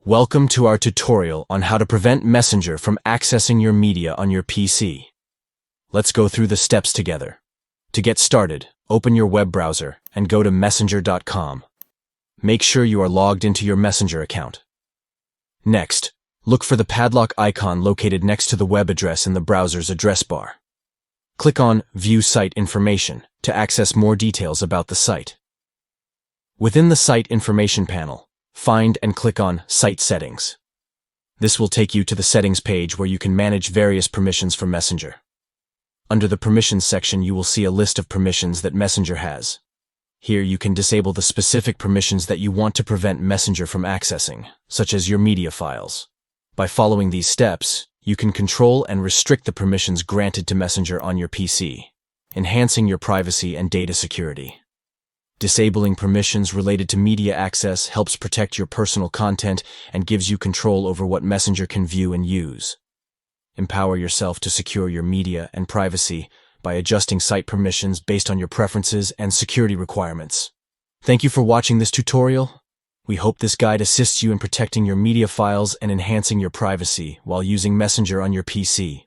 Welcome to our tutorial on how to prevent Messenger from accessing your media on your PC. Let's go through the steps together. To get started, open your web browser and go to messenger.com. Make sure you are logged into your Messenger account. Next, look for the padlock icon located next to the web address in the browser's address bar. Click on View Site Information to access more details about the site. Within the Site Information panel, find and click on Site Settings. This will take you to the settings page where you can manage various permissions for Messenger. Under the Permissions section, you will see a list of permissions that Messenger has. Here you can disable the specific permissions that you want to prevent Messenger from accessing, such as your media files. By following these steps, you can control and restrict the permissions granted to Messenger on your PC, enhancing your privacy and data security. Disabling permissions related to media access helps protect your personal content and gives you control over what Messenger can view and use. Empower yourself to secure your media and privacy by adjusting site permissions based on your preferences and security requirements. Thank you for watching this tutorial. We hope this guide assists you in protecting your media files and enhancing your privacy while using Messenger on your PC.